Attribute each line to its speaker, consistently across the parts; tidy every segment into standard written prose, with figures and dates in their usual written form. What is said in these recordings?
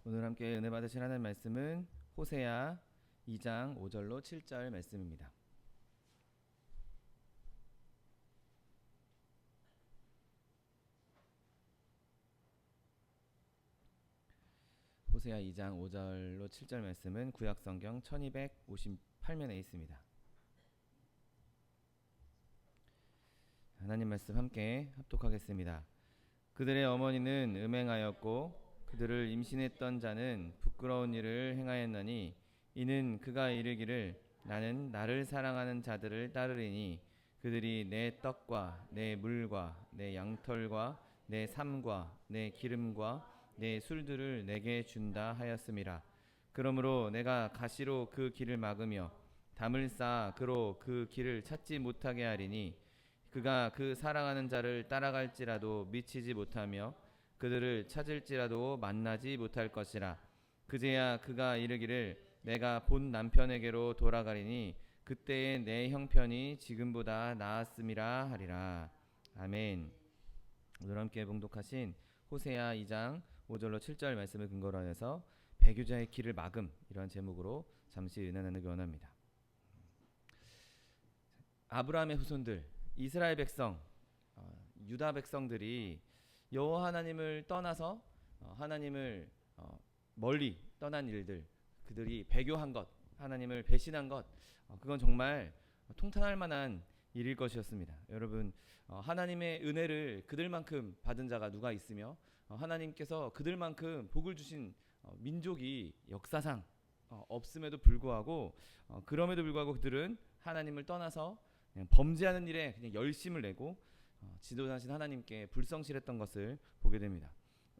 Speaker 1: 오늘 함께 은혜 받으실 하나님 말씀은 호세아 2장 5절로 7절 말씀입니다. 호세아 2장 5절로 7절 말씀은 구약성경 1258면에 있습니다. 하나님 말씀 함께 합독하겠습니다. 그들의 어머니는 음행하였고 그들을 임신했던 자는 부끄러운 일을 행하였나니 이는 그가 이르기를 나는 나를 사랑하는 자들을 따르리니 그들이 내 떡과 내 물과 내 양털과 내 삶과 내 기름과 내 술들을 내게 준다 하였음이라. 그러므로 내가 가시로 그 길을 막으며 담을 쌓아 그로 그 길을 찾지 못하게 하리니 그가 그 사랑하는 자를 따라갈지라도 미치지 못하며 그들을 찾을지라도 만나지 못할 것이라. 그제야 그가 이르기를 내가 본 남편에게로 돌아가리니 그때의 내 형편이 지금보다 나았음이라 하리라. 아멘. 오늘 함께 봉독하신 호세아 2장 5절로 7절 말씀을 근거로 해서 배교자의 길을 막음, 이런 제목으로 잠시 은혜 나누기 원합니다. 아브라함의 후손들, 이스라엘 백성, 유다 백성들이 여호와 하나님을 떠나서 하나님을 멀리 떠난 일들, 그들이 배교한 것, 하나님을 배신한 것, 그건 정말 통탄할 만한 일일 것이었습니다. 여러분, 하나님의 은혜를 그들만큼 받은 자가 누가 있으며 하나님께서 그들만큼 복을 주신 민족이 역사상 없음에도 불구하고 그럼에도 불구하고 그들은 하나님을 떠나서 그냥 범죄하는 일에 그냥 열심을 내고 지도자신 하나님께 불성실했던 것을 보게 됩니다.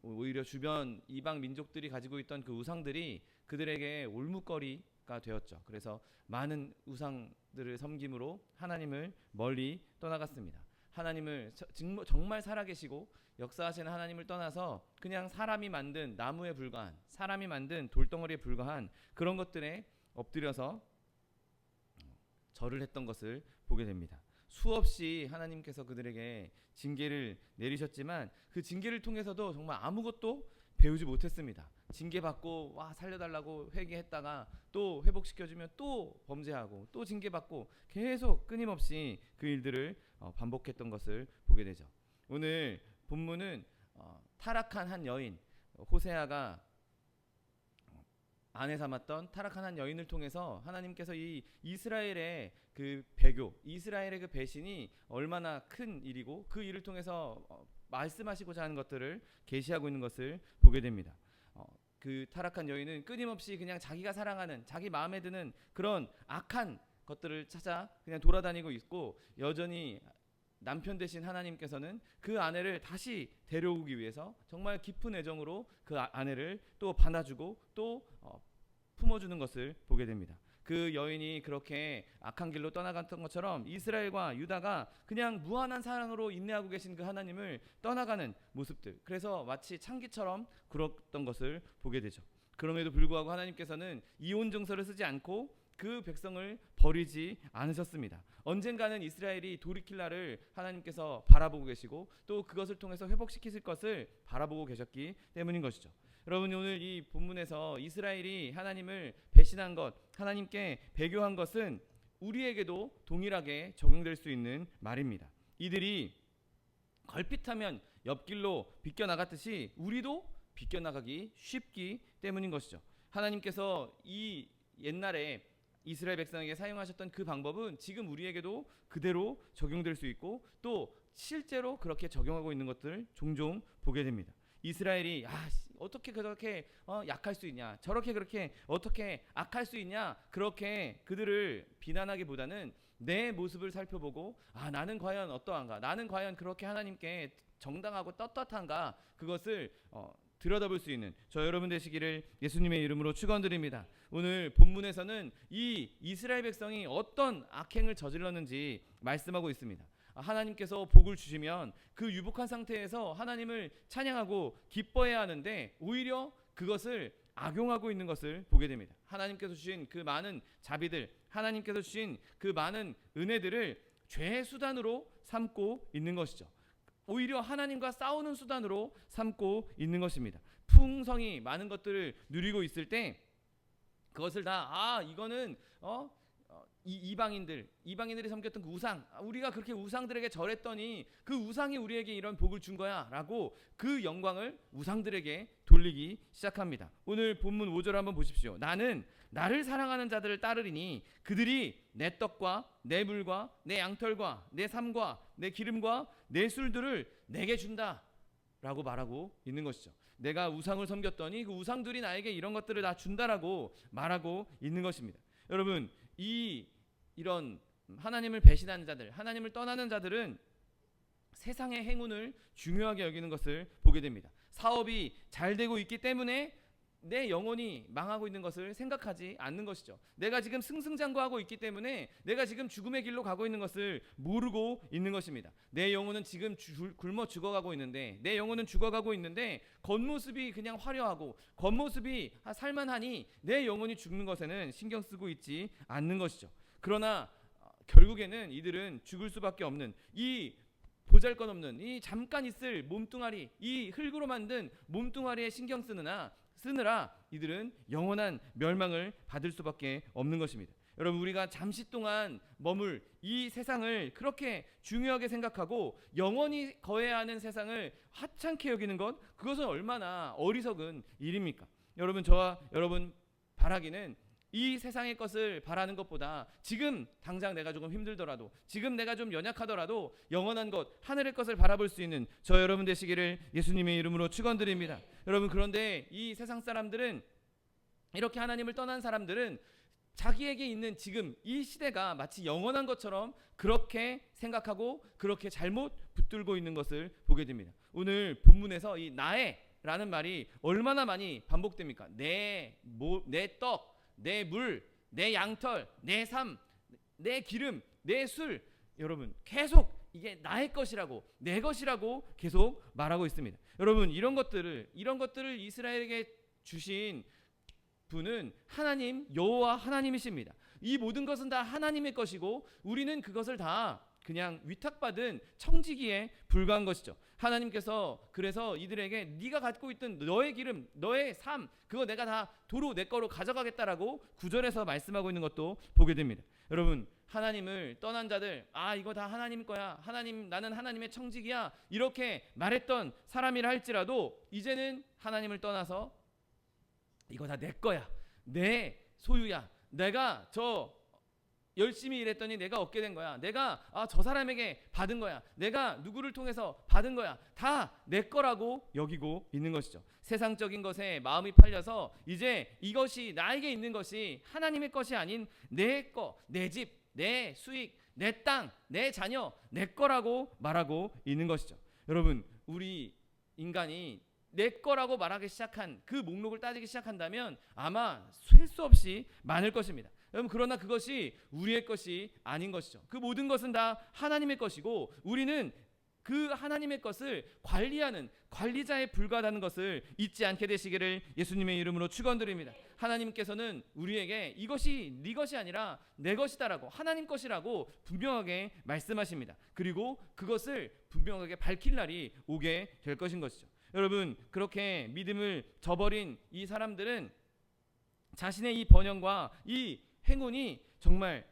Speaker 1: 오히려 주변 이방 민족들이 가지고 있던 그 우상들이 그들에게 올뭇거리가 되었죠. 그래서 많은 우상들을 섬김으로 하나님을 멀리 떠나갔습니다. 하나님을 정말 살아계시고 역사하시는 하나님을 떠나서 그냥 사람이 만든 나무에 불과한, 사람이 만든 돌덩어리에 불과한 그런 것들에 엎드려서 절을 했던 것을 보게 됩니다. 수없이 하나님께서 그들에게 징계를 내리셨지만 그 징계를 통해서도 정말 아무것도 배우지 못했습니다. 징계받고 와 살려달라고 회개했다가 또 회복시켜주면 또 범죄하고 또 징계받고 계속 끊임없이 그 일들을 반복했던 것을 보게 되죠. 오늘 본문은 타락한 한 여인, 호세아가 아내 삼았던 타락한 한 여인을 통해서 하나님께서 이 이스라엘의 그 배교, 이스라엘의 그 배신이 얼마나 큰 일이고 그 일을 통해서 말씀하시고자 하는 것들을 계시하고 있는 것을 보게 됩니다. 그 타락한 여인은 끊임없이 그냥 자기가 사랑하는, 자기 마음에 드는 그런 악한 것들을 찾아 그냥 돌아다니고 있고, 여전히 남편 되신 하나님께서는 그 아내를 다시 데려오기 위해서 정말 깊은 애정으로 그 아내를 또 받아주고 또 품어주는 것을 보게 됩니다. 그 여인이 그렇게 악한 길로 떠나갔던 것처럼 이스라엘과 유다가 그냥 무한한 사랑으로 인내하고 계신 그 하나님을 떠나가는 모습들, 그래서 마치 창기처럼 굴었던 것을 보게 되죠. 그럼에도 불구하고 하나님께서는 이혼 증서를 쓰지 않고 그 백성을 버리지 않으셨습니다. 언젠가는 이스라엘이 돌이킬 날을 하나님께서 바라보고 계시고 또 그것을 통해서 회복시키실 것을 바라보고 계셨기 때문인 것이죠. 여러분, 오늘 이 본문에서 이스라엘이 하나님을 배신한 것, 하나님께 배교한 것은 우리에게도 동일하게 적용될 수 있는 말입니다. 이들이 걸핏하면 옆길로 비껴나갔듯이 우리도 비껴나가기 쉽기 때문인 것이죠. 하나님께서 이 옛날에 이스라엘 백성에게 사용하셨던 그 방법은 지금 우리에게도 그대로 적용될 수 있고 또 실제로 그렇게 적용하고 있는 것들을 종종 보게 됩니다. 이스라엘이 어떻게 그렇게 약할 수 있냐, 저렇게 그렇게 어떻게 악할 수 있냐, 그렇게 그들을 비난하기보다는 내 모습을 살펴보고 나는 과연 어떠한가, 나는 과연 그렇게 하나님께 정당하고 떳떳한가, 그것을 들여다볼 수 있는 저 여러분 되시기를 예수님의 이름으로 축원드립니다. 오늘 본문에서는 이 이스라엘 백성이 어떤 악행을 저질렀는지 말씀하고 있습니다. 하나님께서 복을 주시면 그 유복한 상태에서 하나님을 찬양하고 기뻐해야 하는데 오히려 그것을 악용하고 있는 것을 보게 됩니다. 하나님께서 주신 그 많은 자비들, 하나님께서 주신 그 많은 은혜들을 죄의 수단으로 삼고 있는 것이죠. 오히려 하나님과 싸우는 수단으로 삼고 있는 것입니다. 풍성이 많은 것들을 누리고 있을 때 그것을 다 이거는 이방인들이 섬겼던 그 우상, 우리가 그렇게 우상들에게 절했더니 그 우상이 우리에게 이런 복을 준 거야라고 그 영광을 우상들에게 돌리기 시작합니다. 오늘 본문 5절 한번 보십시오. 나는 나를 사랑하는 자들을 따르리니 그들이 내 떡과 내 물과 내 양털과 내 삶과 내 기름과 내 술들을 내게 준다라고 말하고 있는 것이죠. 내가 우상을 섬겼더니 그 우상들이 나에게 이런 것들을 다 준다라고 말하고 있는 것입니다. 여러분, 이런 하나님을 배신하는 자들, 하나님을 떠나는 자들은 세상의 행운을 중요하게 여기는 것을 보게 됩니다. 사업이 잘 되고 있기 때문에 내 영혼이 망하고 있는 것을 생각하지 않는 것이죠. 내가 지금 승승장구하고 있기 때문에 내가 지금 죽음의 길로 가고 있는 것을 모르고 있는 것입니다. 내 영혼은 지금 굶어 죽어가고 있는데, 내 영혼은 죽어가고 있는데 겉모습이 그냥 화려하고 겉모습이 살만하니 내 영혼이 죽는 것에는 신경 쓰고 있지 않는 것이죠. 그러나 결국에는 이들은 죽을 수밖에 없는 이 보잘것없는 이 잠깐 있을 몸뚱아리, 이 흙으로 만든 몸뚱아리에 신경 쓰느라 이들은 영원한 멸망을 받을 수밖에 없는 것입니다. 여러분, 우리가 잠시 동안 머물 이 세상을 그렇게 중요하게 생각하고 영원히 거해야 하는 세상을 하찮게 여기는 것, 그것은 얼마나 어리석은 일입니까? 여러분, 저와 여러분 바라기는 이 세상의 것을 바라는 것보다 지금 당장 내가 조금 힘들더라도, 지금 내가 좀 연약하더라도 영원한 것, 하늘의 것을 바라볼 수 있는 저 여러분 되시기를 예수님의 이름으로 축원드립니다. 여러분, 그런데 이 세상 사람들은, 이렇게 하나님을 떠난 사람들은 자기에게 있는 지금 이 시대가 마치 영원한 것처럼 그렇게 생각하고 그렇게 잘못 붙들고 있는 것을 보게 됩니다. 오늘 본문에서 이 나의라는 말이 얼마나 많이 반복됩니까? 내 떡, 내 물, 내 양털, 내 삶, 내 기름, 내 술, 여러분 계속 이게 나의 것이라고, 내 것이라고 계속 말하고 있습니다. 여러분, 이런 것들을 이스라엘에게 주신 분은 하나님, 여호와 하나님이십니다. 이 모든 것은 다 하나님의 것이고 우리는 그것을 다 그냥 위탁받은 청지기에 불과한 것이죠. 하나님께서 그래서 이들에게 네가 갖고 있던 너의 기름, 너의 삶, 그거 내가 다 도로 내 거로 가져가겠다라고 9절에서 말씀하고 있는 것도 보게 됩니다. 여러분, 하나님을 떠난 자들, 이거 다 하나님 거야, 하나님, 나는 하나님의 청지기야, 이렇게 말했던 사람이라 할지라도 이제는 하나님을 떠나서 이거 다 내 거야, 내 소유야, 내가 열심히 일했더니 내가 얻게 된 거야, 내가 저 사람에게 받은 거야, 내가 누구를 통해서 받은 거야, 다 내 거라고 여기고 있는 것이죠. 세상적인 것에 마음이 팔려서 이제 이것이 나에게 있는 것이 하나님의 것이 아닌 내 거, 내 집, 내 수익, 내 땅, 내 자녀, 내 거라고 말하고 있는 것이죠. 여러분, 우리 인간이 내 거라고 말하기 시작한 그 목록을 따지기 시작한다면 아마 셀 수 없이 많을 것입니다. 여러분, 그러나 그것이 우리의 것이 아닌 것이죠. 그 모든 것은 다 하나님의 것이고 우리는 그 하나님의 것을 관리하는 관리자에 불과하다는 것을 잊지 않게 되시기를 예수님의 이름으로 축원드립니다. 하나님께서는 우리에게 이것이 네 것이 아니라 내 것이다라고, 하나님 것이라고 분명하게 말씀하십니다. 그리고 그것을 분명하게 밝힐 날이 오게 될 것인 것이죠. 여러분, 그렇게 믿음을 저버린 이 사람들은 자신의 이 번영과 이 행운이 정말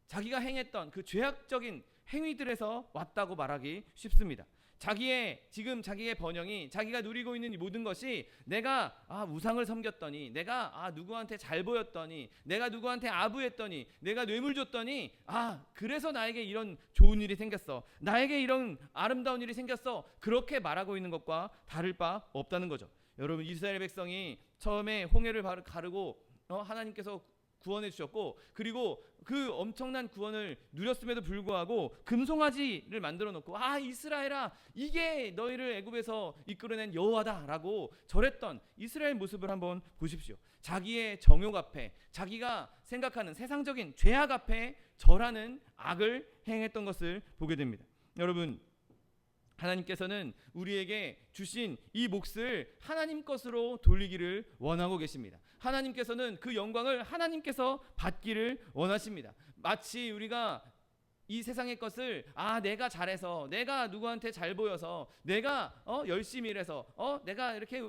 Speaker 1: 자기가 행했던 그 죄악적인 행위들에서 왔다고 말하기 쉽습니다. 자기의 번영이, 자기가 누리고 있는 이 모든 것이 내가 우상을 섬겼더니, 내가 누구한테 잘 보였더니, 내가 누구한테 아부했더니, 내가 뇌물 줬더니 그래서 나에게 이런 좋은 일이 생겼어, 나에게 이런 아름다운 일이 생겼어, 그렇게 말하고 있는 것과 다를 바 없다는 거죠. 여러분, 이스라엘 백성이 처음에 홍해를 가르고 하나님께서 구원해 주셨고, 그리고 그 엄청난 구원을 누렸음에도 불구하고 금송아지를 만들어 놓고 이스라엘아, 이게 너희를 애굽에서 이끌어낸 여호와다라고 절했던 이스라엘 모습을 한번 보십시오. 자기의 정욕 앞에, 자기가 생각하는 세상적인 죄악 앞에 절하는 악을 행했던 것을 보게 됩니다. 여러분, 하나님께서는 우리에게 주신 이 몫을 하나님 것으로 돌리기를 원하고 계십니다. 하나님께서는 그 영광을 하나님께서 받기를 원하십니다. 마치 우리가 이 세상의 것을 내가 잘해서, 내가 누구한테 잘 보여서, 내가 열심히 일해서, 내가 이렇게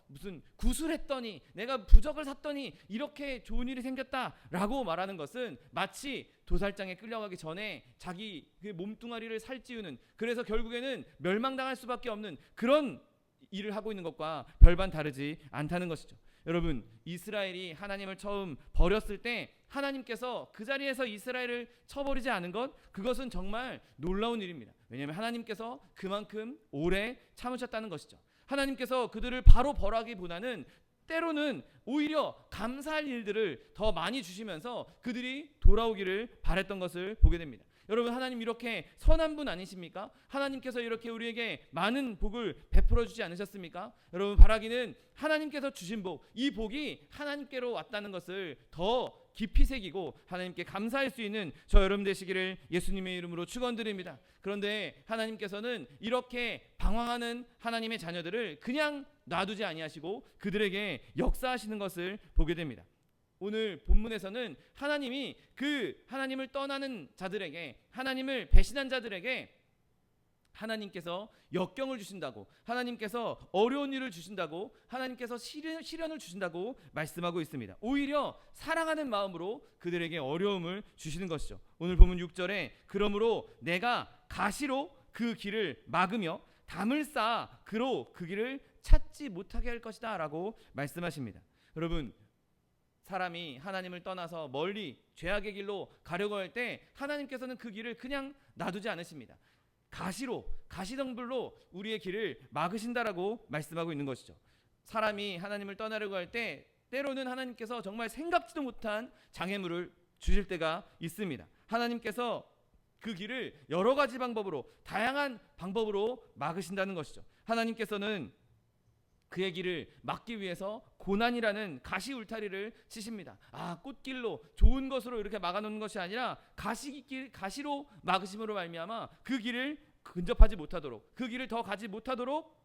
Speaker 1: 무슨 구술했더니, 내가 부적을 샀더니 이렇게 좋은 일이 생겼다라고 말하는 것은 마치 도살장에 끌려가기 전에 자기 그 몸뚱아리를 살찌우는, 그래서 결국에는 멸망당할 수밖에 없는 그런 일을 하고 있는 것과 별반 다르지 않다는 것이죠. 여러분, 이스라엘이 하나님을 처음 버렸을 때 하나님께서 그 자리에서 이스라엘을 쳐버리지 않은 것, 그것은 정말 놀라운 일입니다. 왜냐하면 하나님께서 그만큼 오래 참으셨다는 것이죠. 하나님께서 그들을 바로 벌하기보다는 때로는 오히려 감사할 일들을 더 많이 주시면서 그들이 돌아오기를 바랬던 것을 보게 됩니다. 여러분, 하나님 이렇게 선한 분 아니십니까? 하나님께서 이렇게 우리에게 많은 복을 베풀어 주지 않으셨습니까? 여러분, 바라기는 하나님께서 주신 복, 이 복이 하나님께로 왔다는 것을 더 깊이 새기고 하나님께 감사할 수 있는 저 여러분 되시기를 예수님의 이름으로 축원드립니다. 그런데 하나님께서는 이렇게 방황하는 하나님의 자녀들을 그냥 놔두지 아니하시고 그들에게 역사하시는 것을 보게 됩니다. 오늘 본문에서는 하나님이 그 하나님을 떠나는 자들에게, 하나님을 배신한 자들에게 하나님께서 역경을 주신다고, 하나님께서 어려운 일을 주신다고, 하나님께서 시련을 주신다고 말씀하고 있습니다. 오히려 사랑하는 마음으로 그들에게 어려움을 주시는 것이죠. 오늘 본문 6절에 그러므로 내가 가시로 그 길을 막으며 담을 쌓아 그로 그 길을 찾지 못하게 할 것이다 라고 말씀하십니다. 여러분, 사람이 하나님을 떠나서 멀리 죄악의 길로 가려고 할 때 하나님께서는 그 길을 그냥 놔두지 않으십니다. 가시로, 가시덤불로 우리의 길을 막으신다라고 말씀하고 있는 것이죠. 사람이 하나님을 떠나려고 할 때 때로는 하나님께서 정말 생각지도 못한 장애물을 주실 때가 있습니다. 하나님께서 그 길을 여러 가지 방법으로, 다양한 방법으로 막으신다는 것이죠. 하나님께서는 그의 길을 막기 위해서 고난이라는 가시 울타리를 치십니다. 꽃길로 좋은 것으로 이렇게 막아놓는 것이 아니라 가시로 막으심으로 말미암아 그 길을 근접하지 못하도록, 그 길을 더 가지 못하도록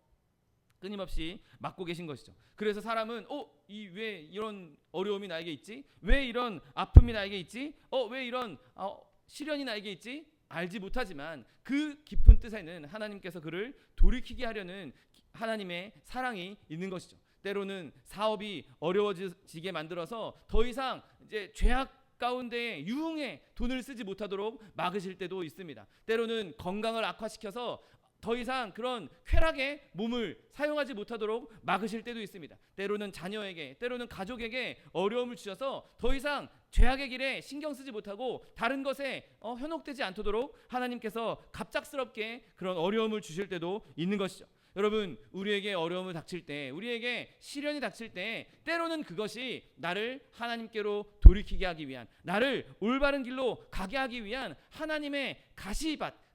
Speaker 1: 끊임없이 막고 계신 것이죠. 그래서 사람은 왜 이런 어려움이 나에게 있지? 왜 이런 아픔이 나에게 있지? 왜 이런 시련이 나에게 있지? 알지 못하지만 그 깊은 뜻에는 하나님께서 그를 돌이키게 하려는 하나님의 사랑이 있는 것이죠. 때로는 사업이 어려워지게 만들어서 더 이상 이제 죄악 가운데 유흥에 돈을 쓰지 못하도록 막으실 때도 있습니다. 때로는 건강을 악화시켜서 더 이상 그런 쾌락에 몸을 사용하지 못하도록 막으실 때도 있습니다. 때로는 자녀에게, 때로는 가족에게 어려움을 주셔서 더 이상 죄악의 길에 신경 쓰지 못하고 다른 것에 현혹되지 않도록 하나님께서 갑작스럽게 그런 어려움을 주실 때도 있는 것이죠. 여러분, 우리에게 어려움을 닥칠 때, 우리에게 시련이 닥칠 때 때로는 그것이 나를 하나님께로 돌이키게 하기 위한, 나를 올바른 길로 가게 하기 위한 하나님의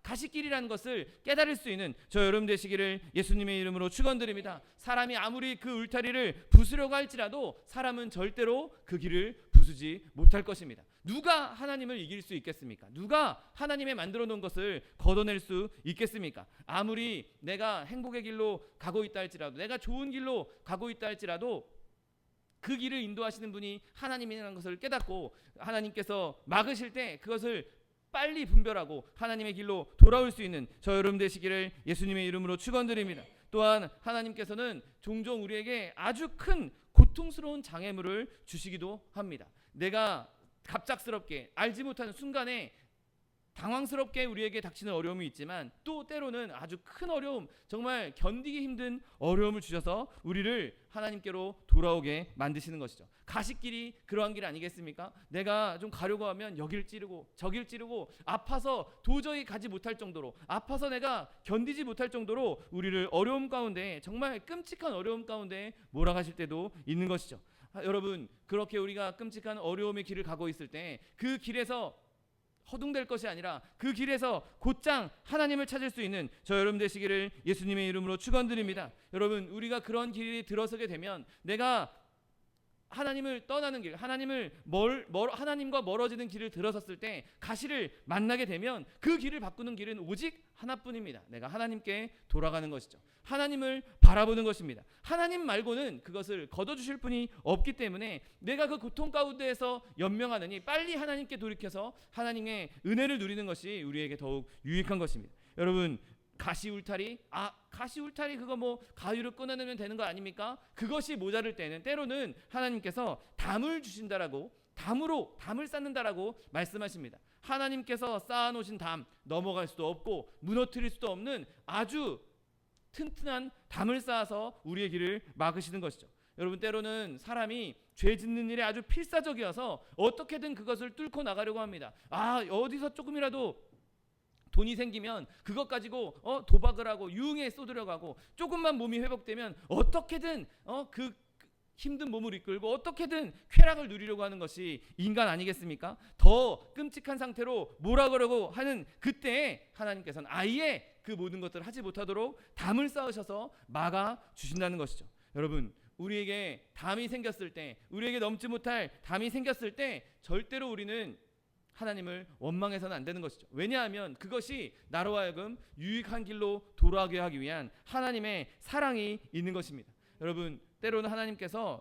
Speaker 1: 가시길이라는 것을 깨달을 수 있는 저 여러분 되시기를 예수님의 이름으로 축원드립니다. 사람이 아무리 그 울타리를 부수려고 할지라도 사람은 절대로 그 길을 부수지 못할 것입니다. 누가 하나님을 이길 수 있겠습니까? 누가 하나님의 만들어 놓은 것을 걷어낼 수 있겠습니까? 아무리 내가 행복의 길로 가고 있다 할지라도, 내가 좋은 길로 가고 있다 할지라도 그 길을 인도하시는 분이 하나님이라는 것을 깨닫고 하나님께서 막으실 때 그것을 빨리 분별하고 하나님의 길로 돌아올 수 있는 저 여러분 되시기를 예수님의 이름으로 축원드립니다. 또한 하나님께서는 종종 우리에게 아주 큰 고통스러운 장애물을 주시기도 합니다. 내가 갑작스럽게 알지 못하는 순간에 당황스럽게 우리에게 닥치는 어려움이 있지만 또 때로는 아주 큰 어려움, 정말 견디기 힘든 어려움을 주셔서 우리를 하나님께로 돌아오게 만드시는 것이죠. 가시길이 그러한 길 아니겠습니까? 내가 좀 가려고 하면 여길 찌르고 저길 찌르고 아파서 도저히 가지 못할 정도로, 아파서 내가 견디지 못할 정도로 우리를 어려움 가운데, 정말 끔찍한 어려움 가운데 몰아가실 때도 있는 것이죠. 여러분, 그렇게 우리가 끔찍한 어려움의 길을 가고 있을 때 그 길에서 허둥댈 것이 아니라 그 길에서 곧장 하나님을 찾을 수 있는 저 여러분 되시기를 예수님의 이름으로 축원드립니다. 여러분, 우리가 그런 길에 들어서게 되면 내가 하나님을 떠나는 길, 하나님과 멀어지는 길을 들어섰을 때 가시를 만나게 되면 그 길을 바꾸는 길은 오직 하나뿐입니다. 내가 하나님께 돌아가는 것이죠. 하나님을 바라보는 것입니다. 하나님 말고는 그것을 거둬주실 분이 없기 때문에 내가 그 고통 가운데에서 연명하느니 빨리 하나님께 돌이켜서 하나님의 은혜를 누리는 것이 우리에게 더욱 유익한 것입니다. 여러분, 가시 울타리 그거 뭐 가위로 끊어내면 되는 거 아닙니까? 그것이 모자랄 때는 때로는 하나님께서 담을 주신다라고, 담을 쌓는다라고 말씀하십니다. 하나님께서 쌓아놓으신 담, 넘어갈 수도 없고 무너뜨릴 수도 없는 아주 튼튼한 담을 쌓아서 우리의 길을 막으시는 것이죠. 여러분, 때로는 사람이 죄 짓는 일에 아주 필사적이어서 어떻게든 그것을 뚫고 나가려고 합니다. 어디서 조금이라도 돈이 생기면 그것 가지고 도박을 하고 유흥에 쏟으려고 하고, 조금만 몸이 회복되면 어떻게든 그 힘든 몸을 이끌고 어떻게든 쾌락을 누리려고 하는 것이 인간 아니겠습니까? 더 끔찍한 상태로 몰아가려고 하는 그때에 하나님께서는 아예 그 모든 것들을 하지 못하도록 담을 쌓으셔서 막아 주신다는 것이죠. 여러분, 우리에게 담이 생겼을 때, 우리에게 넘지 못할 담이 생겼을 때 절대로 우리는 하나님을 원망해서는 안 되는 것이죠. 왜냐하면 그것이 나로 하여금 유익한 길로 돌아가게 하기 위한 하나님의 사랑이 있는 것입니다. 여러분, 때로는 하나님께서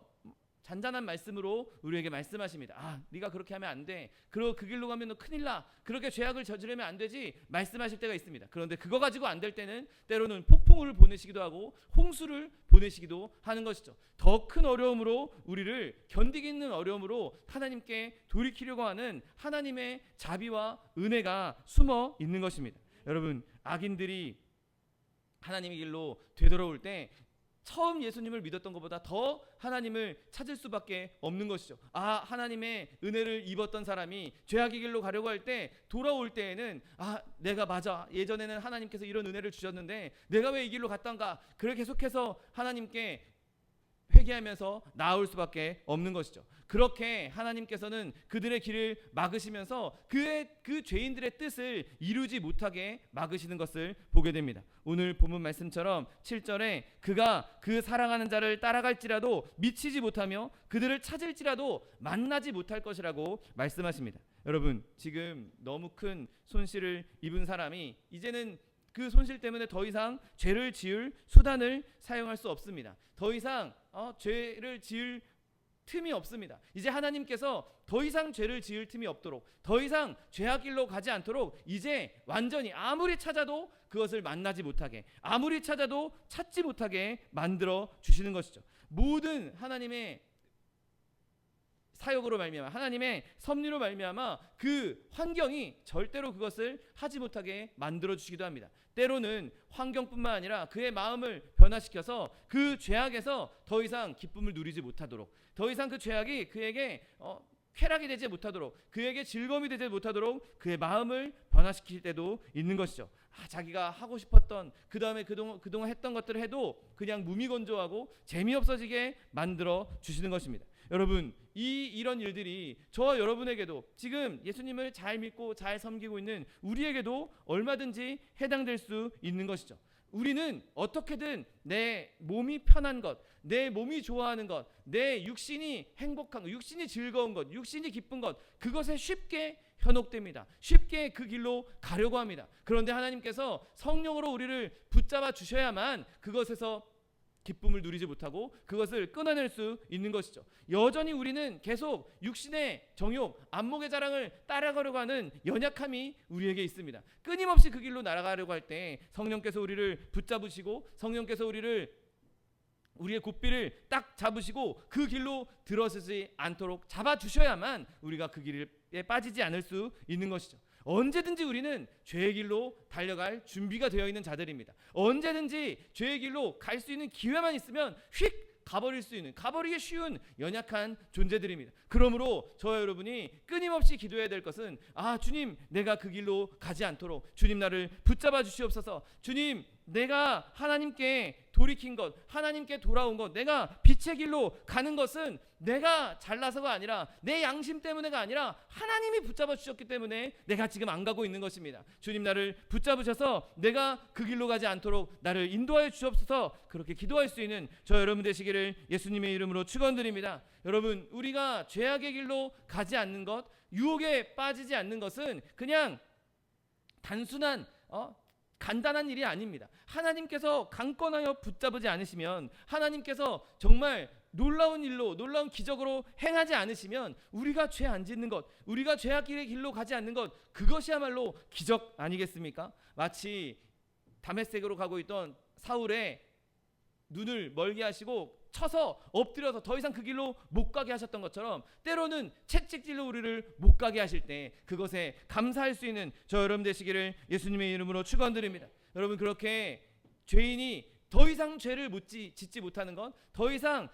Speaker 1: 잔잔한 말씀으로 우리에게 말씀하십니다. 네가 그렇게 하면 안 돼. 그 길로 가면 너 큰일 나. 그렇게 죄악을 저지르면 안 되지. 말씀하실 때가 있습니다. 그런데 그거 가지고 안 될 때는 때로는 폭풍을 보내시기도 하고 홍수를 보내시기도 하는 것이죠. 더 큰 어려움으로, 우리를 견디기 있는 어려움으로 하나님께 돌이키려고 하는 하나님의 자비와 은혜가 숨어 있는 것입니다. 여러분, 악인들이 하나님의 길로 되돌아올 때 처음 예수님을 믿었던 것보다 더 하나님을 찾을 수밖에 없는 것이죠. 하나님의 은혜를 입었던 사람이 죄악의 길로 가려고 할 때, 돌아올 때에는 내가 맞아, 예전에는 하나님께서 이런 은혜를 주셨는데 내가 왜 이 길로 갔던가, 그래 계속해서 하나님께 회개하면서 나올 수밖에 없는 것이죠. 그렇게 하나님께서는 그들의 길을 막으시면서 그 죄인들의 뜻을 이루지 못하게 막으시는 것을 보게 됩니다. 오늘 본문 말씀처럼 7절에 그가 그 사랑하는 자를 따라갈지라도 미치지 못하며 그들을 찾을지라도 만나지 못할 것이라고 말씀하십니다. 여러분, 지금 너무 큰 손실을 입은 사람이 이제는 그 손실 때문에 더 이상 죄를 지을 수단을 사용할 수 없습니다. 더 이상 죄를 지을 틈이 없습니다. 이제 하나님께서 더 이상 죄를 지을 틈이 없도록, 더 이상 죄악 길로 가지 않도록 이제 완전히 아무리 찾아도 그것을 만나지 못하게, 아무리 찾아도 찾지 못하게 만들어 주시는 것이죠. 모든 하나님의 사역으로 말미암아, 하나님의 섭리로 말미암아 그 환경이 절대로 그것을 하지 못하게 만들어 주시기도 합니다. 때로는 환경뿐만 아니라 그의 마음을 변화시켜서 그 죄악에서 더 이상 기쁨을 누리지 못하도록, 더 이상 그 죄악이 그에게 쾌락이 되지 못하도록, 그에게 즐거움이 되지 못하도록 그의 마음을 변화시킬 때도 있는 것이죠. 자기가 하고 싶었던, 그 다음에 그동안 했던 것들을 해도 그냥 무미건조하고 재미없어지게 만들어 주시는 것입니다. 여러분, 이런 일들이 저와 여러분에게도, 지금 예수님을 잘 믿고 잘 섬기고 있는 우리에게도 얼마든지 해당될 수 있는 것이죠. 우리는 어떻게든 내 몸이 편한 것, 내 몸이 좋아하는 것, 내 육신이 행복한 것, 육신이 즐거운 것, 육신이 기쁜 것, 그것에 쉽게 현혹됩니다. 쉽게 그 길로 가려고 합니다. 그런데 하나님께서 성령으로 우리를 붙잡아 주셔야만 그것에서 기쁨을 누리지 못하고 그것을 끊어낼 수 있는 것이죠. 여전히 우리는 계속 육신의 정욕, 안목의 자랑을 따라가려고 하는 연약함이 우리에게 있습니다. 끊임없이 그 길로 날아가려고 할 때 성령께서 우리를 붙잡으시고, 성령께서 우리의 고삐를 딱 잡으시고 그 길로 들어서지 않도록 잡아주셔야만 우리가 그 길에 빠지지 않을 수 있는 것이죠. 언제든지 우리는 죄의 길로 달려갈 준비가 되어 있는 자들입니다. 언제든지 죄의 길로 갈 수 있는 기회만 있으면 휙 가버리기 쉬운 연약한 존재들입니다. 그러므로 저와 여러분이 끊임없이 기도해야 될 것은, 주님, 내가 그 길로 가지 않도록 주님 나를 붙잡아 주시옵소서. 주님, 내가 하나님께 돌이킨 것, 하나님께 돌아온 것, 내가 빛의 길로 가는 것은 내가 잘나서가 아니라 내 양심 때문에가 아니라 하나님이 붙잡아 주셨기 때문에 내가 지금 안 가고 있는 것입니다. 주님 나를 붙잡으셔서 내가 그 길로 가지 않도록 나를 인도하여 주옵소서. 그렇게 기도할 수 있는 저 여러분 되시기를 예수님의 이름으로 축원드립니다. 여러분, 우리가 죄악의 길로 가지 않는 것, 유혹에 빠지지 않는 것은 그냥 단순한 간단한 일이 아닙니다. 하나님께서 강권하여 붙잡지 않으시면, 하나님께서 정말 놀라운 일로, 놀라운 기적으로 행하지 않으시면 우리가 죄 안 짓는 것, 우리가 죄악의 길로 가지 않는 것, 그것이야말로 기적 아니겠습니까? 마치 다메섹으로 가고 있던 사울의 눈을 멀게 하시고 쳐서 엎드려서 더 이상 그 길로 못 가게 하셨던 것처럼, 때로는 채찍질로 우리를 못 가게 하실 때 그것에 감사할 수 있는 저 여러분 되시기를 예수님의 이름으로 축원드립니다. 여러분, 그렇게 죄인이 더 이상 죄를 짓지 못하는 것, 더 이상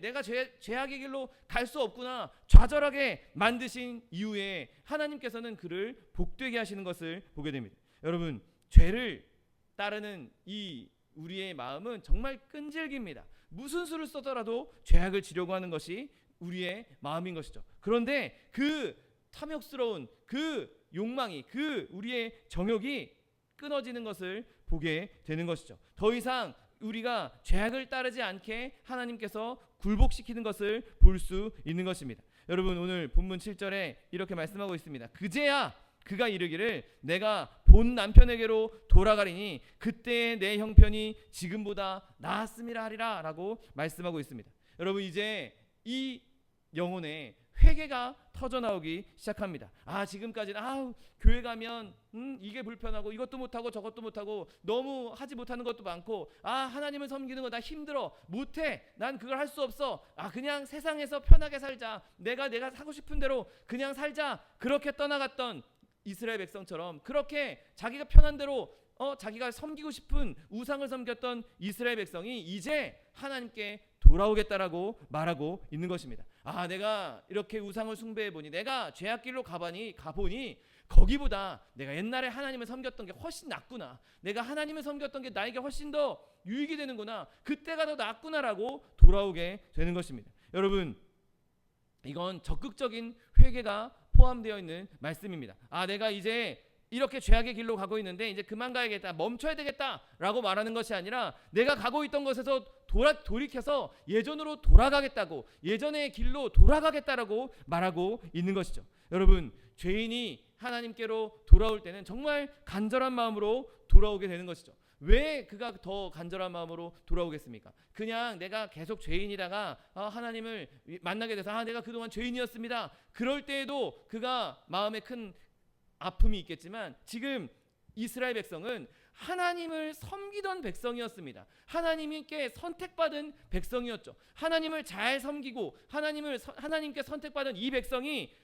Speaker 1: 내가 죄악의 길로 갈 수 없구나 좌절하게 만드신 이후에 하나님께서는 그를 복되게 하시는 것을 보게 됩니다. 여러분, 죄를 따르는 이 우리의 마음은 정말 끈질깁니다. 무슨 수를 써더라도 죄악을 지려고 하는 것이 우리의 마음인 것이죠. 그런데 그 탐욕스러운 그 욕망이, 그 우리의 정욕이 끊어지는 것을 보게 되는 것이죠. 더 이상 우리가 죄악을 따르지 않게 하나님께서 굴복시키는 것을 볼 수 있는 것입니다. 여러분, 오늘 본문 7절에 이렇게 말씀하고 있습니다. 그제야 그가 이르기를 내가 본 남편에게로 돌아가리니 그때의 내 형편이 지금보다 나았음이라 하리라 라고 말씀하고 있습니다. 여러분, 이제 이 영혼의 회개가 터져나오기 시작합니다. 지금까지는 교회 가면 이게 불편하고 이것도 못하고 저것도 못하고 너무 하지 못하는 것도 많고, 하나님을 섬기는 거 나 힘들어, 못해, 난 그걸 할 수 없어, 그냥 세상에서 편하게 살자, 내가 하고 싶은 대로 그냥 살자, 그렇게 떠나갔던 이스라엘 백성처럼, 그렇게 자기가 편한 대로 자기가 섬기고 싶은 우상을 섬겼던 이스라엘 백성이 이제 하나님께 돌아오겠다라고 말하고 있는 것입니다. 내가 이렇게 우상을 숭배해보니, 내가 죄악길로 가보니 거기보다 내가 옛날에 하나님을 섬겼던 게 훨씬 낫구나, 내가 하나님을 섬겼던 게 나에게 훨씬 더 유익이 되는구나, 그때가 더 낫구나라고 돌아오게 되는 것입니다. 여러분, 이건 적극적인 회개가 포함되어 있는 말씀입니다. 내가 이제 이렇게 죄악의 길로 가고 있는데 이제 그만 가야겠다, 멈춰야 되겠다라고 말하는 것이 아니라 내가 가고 있던 것에서 돌이켜서 예전으로 돌아가겠다고, 예전의 길로 돌아가겠다라고 말하고 있는 것이죠. 여러분, 죄인이 하나님께로 돌아올 때는 정말 간절한 마음으로 돌아오게 되는 것이죠. 왜 그가 더 간절한 마음으로 돌아오겠습니까? 그냥 내가 계속 죄인이다가 하나님을 만나게 돼서 내가 그동안 죄인이었습니다, 그럴 때에도 그가 마음에 큰 아픔이 있겠지만, 지금 이스라엘 백성은 하나님을 섬기던 백성이었습니다. 하나님께 선택받은 백성이었죠. 하나님을 잘 섬기고 하나님께 선택받은 이 백성이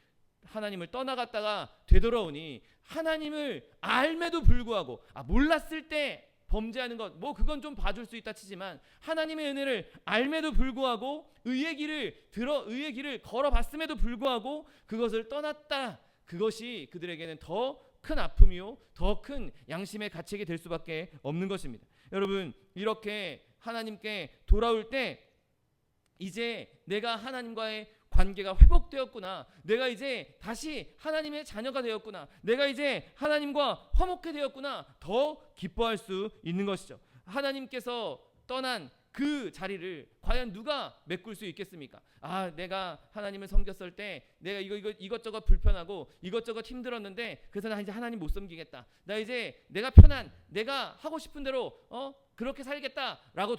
Speaker 1: 하나님을 떠나갔다가 되돌아오니, 하나님을 알매도 불구하고 몰랐을 때 범죄하는 것, 그건 좀 봐줄 수 있다 치지만, 하나님의 은혜를 알매도 불구하고 의의 길을 걸어봤음에도 불구하고 그것을 떠났다, 그것이 그들에게는 더 큰 아픔이요, 더 큰 양심의 가책이 될 수밖에 없는 것입니다. 여러분, 이렇게 하나님께 돌아올 때 이제 내가 하나님과의 관계가 회복되었구나, 내가 이제 다시 하나님의 자녀가 되었구나, 내가 이제 하나님과 화목해 되었구나, 더 기뻐할 수 있는 것이죠. 하나님께서 떠난 그 자리를 과연 누가 메꿀 수 있겠습니까? 내가 하나님을 섬겼을 때 내가 이것저것 불편하고 이것저것 힘들었는데, 그래서 나 이제 하나님 못 섬기겠다, 나 이제 내가 편한, 내가 하고 싶은 대로 그렇게 살겠다라고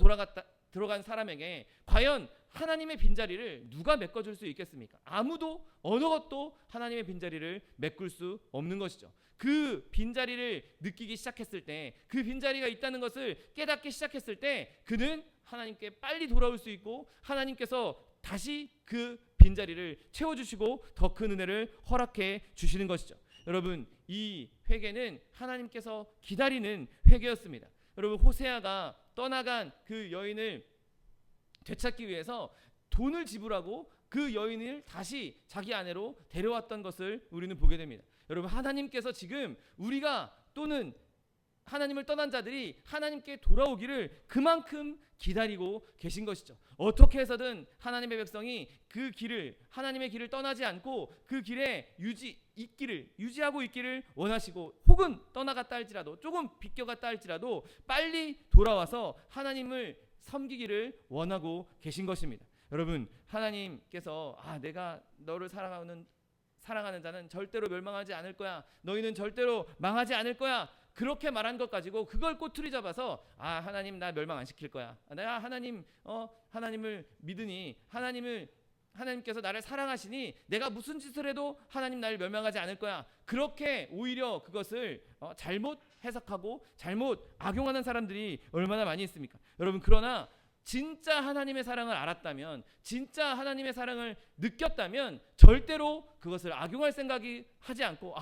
Speaker 1: 들어간 사람에게 과연 하나님의 빈자리를 누가 메꿔줄 수 있겠습니까? 아무도, 어느 것도 하나님의 빈자리를 메꿀 수 없는 것이죠. 그 빈자리를 느끼기 시작했을 때, 그 빈자리가 있다는 것을 깨닫기 시작했을 때, 그는 하나님께 빨리 돌아올 수 있고 하나님께서 다시 그 빈자리를 채워주시고 더 큰 은혜를 허락해 주시는 것이죠. 여러분, 이 회개는 하나님께서 기다리는 회개였습니다. 여러분, 호세아가 떠나간 그 여인을 되찾기 위해서 돈을 지불하고 그 여인을 다시 자기 아내로 데려왔던 것을 우리는 보게 됩니다. 여러분, 하나님께서 지금 우리가, 또는 하나님을 떠난 자들이 하나님께 돌아오기를 그만큼 기다리고 계신 것이죠. 어떻게 해서든 하나님의 백성이 그 길을, 하나님의 길을 떠나지 않고 그 길에 유지하고 있기를 원하시고, 혹은 떠나갔다 할지라도, 조금 비껴갔다 할지라도 빨리 돌아와서 하나님을 섬기기를 원하고 계신 것입니다. 여러분, 하나님께서 내가 너를 사랑하는 자는 절대로 멸망하지 않을 거야, 너희는 절대로 망하지 않을 거야, 그렇게 말한 것 가지고 그걸 꼬투리 잡아서 하나님 나 멸망 안 시킬 거야, 내가 하나님을 믿으니, 하나님께서 나를 사랑하시니 내가 무슨 짓을 해도 하나님 나를 멸망하지 않을 거야, 그렇게 오히려 그것을 잘못 해석하고 잘못 악용하는 사람들이 얼마나 많이 있습니까? 여러분, 그러나 진짜 하나님의 사랑을 알았다면, 진짜 하나님의 사랑을 느꼈다면 절대로 그것을 악용할 생각이 하지 않고,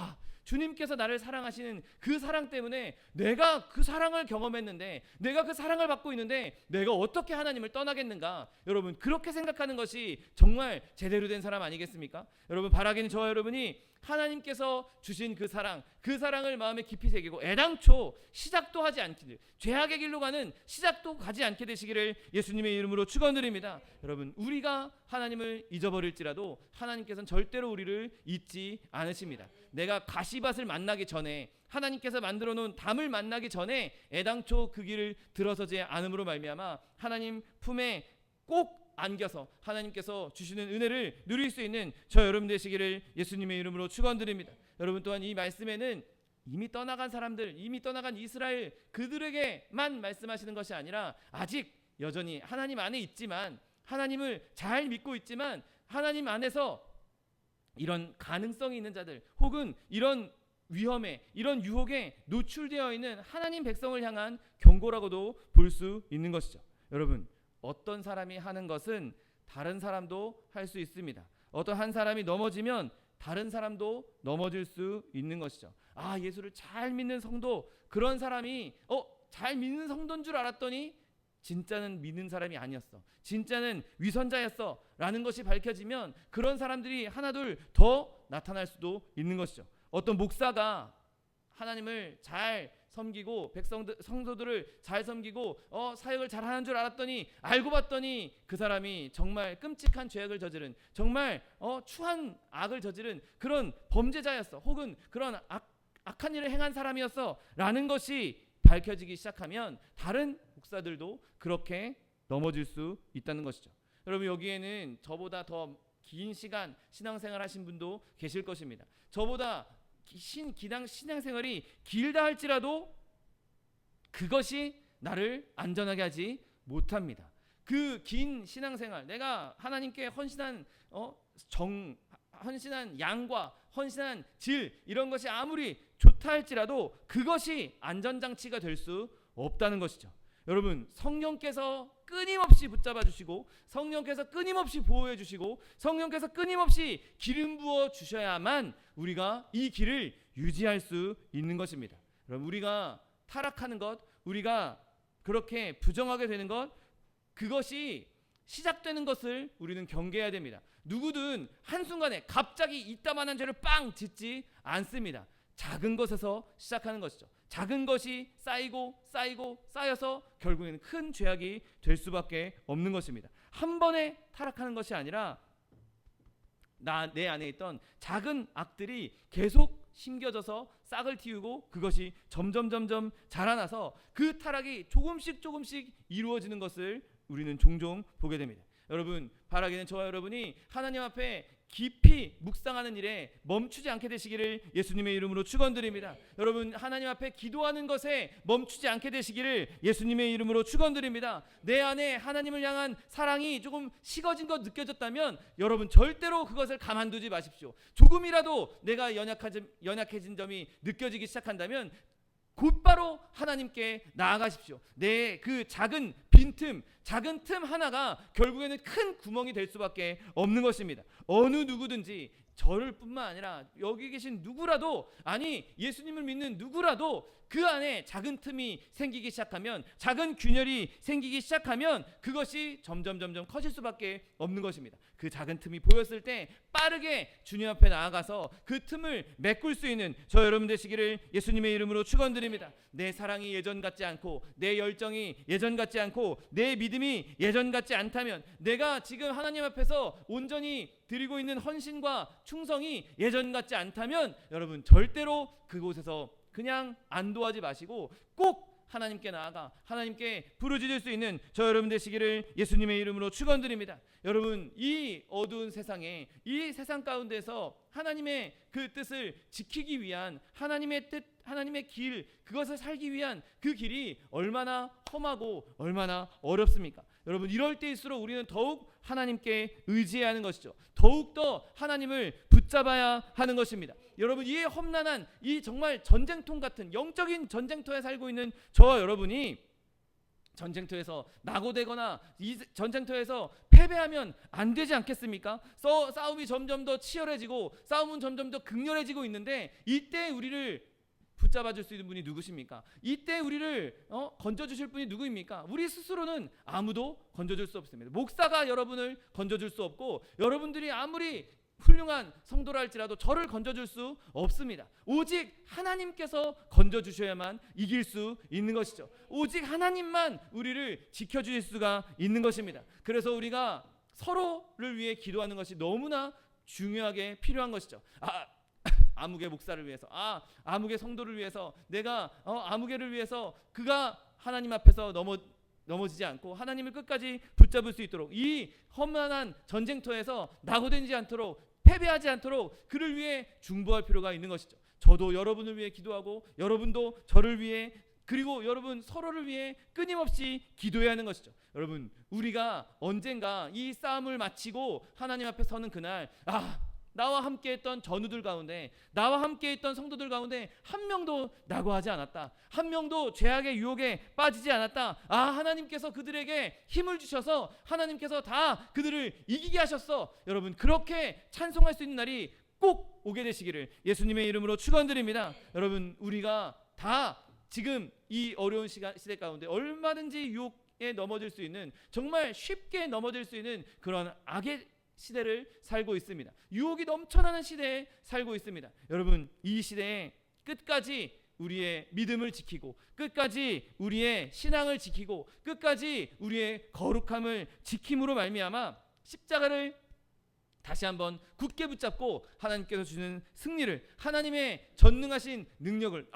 Speaker 1: 주님께서 나를 사랑하시는 그 사랑 때문에 내가 그 사랑을 경험했는데, 내가 그 사랑을 받고 있는데 내가 어떻게 하나님을 떠나겠는가? 여러분, 그렇게 생각하는 것이 정말 제대로 된 사람 아니겠습니까? 여러분, 바라기는 저와 여러분이 하나님께서 주신 그 사랑을 마음에 깊이 새기고 애당초 시작도 하지 않기를, 죄악의 길로 가는 시작도 가지 않게 되시기를 예수님의 이름으로 축원드립니다. 여러분, 우리가 하나님을 잊어버릴지라도 하나님께서는 절대로 우리를 잊지 않으십니다. 내가 가시밭을 만나기 전에, 하나님께서 만들어 놓은 담을 만나기 전에 애당초 그 길을 들어서지 않음으로 말미암아 하나님 품에 꼭 안겨서 하나님께서 주시는 은혜를 누릴 수 있는 저 여러분 되시기를 예수님의 이름으로 축원드립니다. 여러분, 또한 이 말씀에는 이미 떠나간 사람들, 이미 떠나간 이스라엘 그들에게만 말씀하시는 것이 아니라 아직 여전히 하나님 안에 있지만, 하나님을 잘 믿고 있지만 하나님 안에서 이런 가능성이 있는 자들, 혹은 이런 위험에, 이런 유혹에 노출되어 있는 하나님 백성을 향한 경고라고도 볼 수 있는 것이죠. 여러분, 어떤 사람이 하는 것은 다른 사람도 할 수 있습니다. 어떤 한 사람이 넘어지면 다른 사람도 넘어질 수 있는 것이죠. 예수를 잘 믿는 성도, 그런 사람이 잘 믿는 성도인 줄 알았더니 진짜는 믿는 사람이 아니었어, 진짜는 위선자였어 라는 것이 밝혀지면 그런 사람들이 하나둘 더 나타날 수도 있는 것이죠. 어떤 목사가 하나님을 잘 섬기고 성도들을 잘 섬기고 사역을 잘하는 줄 알았더니, 알고 봤더니 그 사람이 정말 끔찍한 죄악을 저지른, 정말 추한 악을 저지른 그런 범죄자였어, 혹은 그런 악한 일을 행한 사람이었어 라는 것이 밝혀지기 시작하면 다른 목사들도 그렇게 넘어질 수 있다는 것이죠. 여러분, 여기에는 저보다 더 긴 시간 신앙생활 하신 분도 계실 것입니다. 저보다 신앙생활이 길다 할지라도 그것이 나를 안전하게 하지 못합니다. 그 긴 신앙생활, 내가 하나님께 헌신한 헌신한 양과 헌신한 질, 이런 것이 아무리 좋다 할지라도 그것이 안전장치가 될 수 없다는 것이죠. 여러분, 성령께서 끊임없이 붙잡아 주시고, 성령께서 끊임없이 보호해 주시고, 성령께서 끊임없이 기름 부어 주셔야만 우리가 이 길을 유지할 수 있는 것입니다. 여러분, 우리가 타락하는 것, 우리가 그렇게 부정하게 되는 것, 그것이 시작되는 것을 우리는 경계해야 됩니다. 누구든 한순간에 갑자기 이따만한 죄를 빵 짓지 않습니다. 작은 것에서 시작하는 것이죠. 작은 것이 쌓여서 결국에는 큰 죄악이 될 수밖에 없는 것입니다. 한 번에 타락하는 것이 아니라 내 안에 있던 작은 악들이 계속 심겨져서 싹을 틔우고 그것이 점점 자라나서 그 타락이 조금씩 이루어지는 것을 우리는 종종 보게 됩니다. 여러분, 바라기는 저와 여러분이 하나님 앞에 깊이 묵상하는 일에 멈추지 않게 되시기를 예수님의 이름으로 축원드립니다. 여러분, 하나님 앞에 기도하는 것에 멈추지 않게 되시기를 예수님의 이름으로 축원드립니다. 내 안에 하나님을 향한 사랑이 조금 식어진 것 느껴졌다면 여러분, 절대로 그것을 가만두지 마십시오. 조금이라도 내가 연약해진 점이 느껴지기 시작한다면 곧바로 하나님께 나아가십시오. 내 그 작은 빈틈, 작은 틈 하나가 결국에는 큰 구멍이 될 수밖에 없는 것입니다. 어느 누구든지 저를 뿐만 아니라 여기 계신 누구라도, 아니 예수님을 믿는 누구라도 그 안에 작은 틈이 생기기 시작하면, 작은 균열이 생기기 시작하면 그것이 점점 커질 수밖에 없는 것입니다. 그 작은 틈이 보였을 때 빠르게 주님 앞에 나아가서 그 틈을 메꿀 수 있는 저 여러분 되시기를 예수님의 이름으로 축원드립니다. 내 사랑이 예전 같지 않고, 내 열정이 예전 같지 않고, 내 믿음이 예전 같지 않다면, 내가 지금 하나님 앞에서 온전히 드리고 있는 헌신과 충성이 예전 같지 않다면, 여러분 절대로 그곳에서 그냥 안도하지 마시고 꼭 하나님께 나아가 하나님께 부르짖을 수 있는 저 여러분 되시기를 예수님의 이름으로 축원드립니다. 여러분, 이 어두운 세상에, 이 세상 가운데서 하나님의 그 뜻을 지키기 위한 하나님의 뜻, 하나님의 길, 그것을 살기 위한 그 길이 얼마나 험하고 얼마나 어렵습니까? 여러분, 이럴 때일수록 우리는 더욱 하나님께 의지해야 하는 것이죠. 더욱더 하나님을 붙잡아야 하는 것입니다. 여러분, 이 험난한, 이 정말 전쟁통 같은 영적인 전쟁터에 살고 있는 저와 여러분이 전쟁터에서 낙오되거나 이 전쟁터에서 패배하면 안 되지 않겠습니까? 싸움이 점점 더 치열해지고 싸움은 점점 더 극렬해지고 있는데, 이때 우리를 붙잡아줄 수 있는 분이 누구십니까? 이때 우리를 건져주실 분이 누구입니까? 우리 스스로는 아무도 건져줄 수 없습니다. 목사가 여러분을 건져줄 수 없고, 여러분들이 아무리 훌륭한 성도라 할지라도 저를 건져줄 수 없습니다. 오직 하나님께서 건져주셔야만 이길 수 있는 것이죠. 오직 하나님만 우리를 지켜주실 수가 있는 것입니다. 그래서 우리가 서로를 위해 기도하는 것이 너무나 중요하게 필요한 것이죠. 아무개 목사를 위해서, 아무개 성도를 위해서, 내가 아무개를 위해서 그가 하나님 앞에서 넘어지지 않고 하나님을 끝까지 붙잡을 수 있도록, 이 험난한 전쟁터에서 낙오되지 않도록, 패배하지 않도록 그를 위해 중보할 필요가 있는 것이죠. 저도 여러분을 위해 기도하고, 여러분도 저를 위해, 그리고 여러분 서로를 위해 끊임없이 기도해야 하는 것이죠. 여러분, 우리가 언젠가 이 싸움을 마치고 하나님 앞에 서는 그날, 나와 함께 했던 전우들 가운데, 나와 함께 있던 성도들 가운데 한 명도 낙오하지 않았다, 한 명도 죄악의 유혹에 빠지지 않았다, 하나님께서 그들에게 힘을 주셔서 하나님께서 다 그들을 이기게 하셨어, 여러분 그렇게 찬송할 수 있는 날이 꼭 오게 되시기를 예수님의 이름으로 축원드립니다. 여러분, 우리가 다 지금 이 어려운 시대 가운데 얼마든지 유혹에 넘어질 수 있는, 정말 쉽게 넘어질 수 있는 그런 악의 시대를 살고 있습니다. 유혹이 넘쳐나는 시대에 살고 있습니다. 여러분, 이 시대에 끝까지 우리의 믿음을 지키고, 끝까지 우리의 신앙을 지키고, 끝까지 우리의 거룩함을 지킴으로 말미암아 십자가를 다시 한번 굳게 붙잡고 하나님께서 주는 승리를, 하나님의 전능하신 능력을,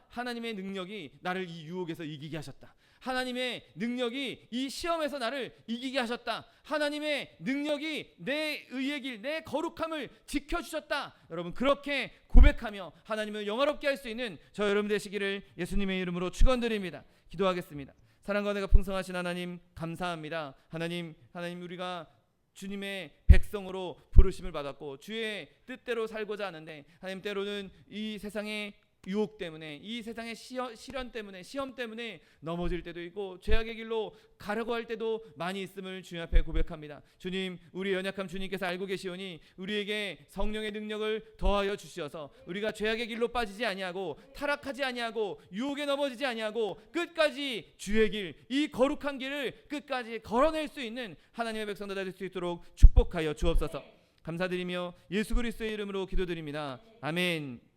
Speaker 1: 하나님의 능력이 나를 이 유혹에서 이기게 하셨다, 하나님의 능력이 이 시험에서 나를 이기게 하셨다, 하나님의 능력이 내 의의 길, 내 거룩함을 지켜주셨다, 여러분 그렇게 고백하며 하나님을 영화롭게 할 수 있는 저 여러분 되시기를 예수님의 이름으로 축원드립니다. 기도하겠습니다. 사랑과 은혜가 풍성하신 하나님, 감사합니다. 하나님 우리가 주님의 백성으로 부르심을 받았고 주의 뜻대로 살고자 하는데, 하나님 때로는 이 세상의 유혹 때문에, 이 세상의 시련 때문에, 시험 때문에 넘어질 때도 있고 죄악의 길로 가려고 할 때도 많이 있음을 주님 앞에 고백합니다. 주님, 우리 연약함 주님께서 알고 계시오니 우리에게 성령의 능력을 더하여 주시어서 우리가 죄악의 길로 빠지지 아니하고 타락하지 아니하고 유혹에 넘어지지 아니하고 끝까지 주의 길, 이 거룩한 길을 끝까지 걸어낼 수 있는 하나님의 백성들 될 수 있도록 축복하여 주옵소서. 감사드리며 예수 그리스도의 이름으로 기도드립니다. 아멘.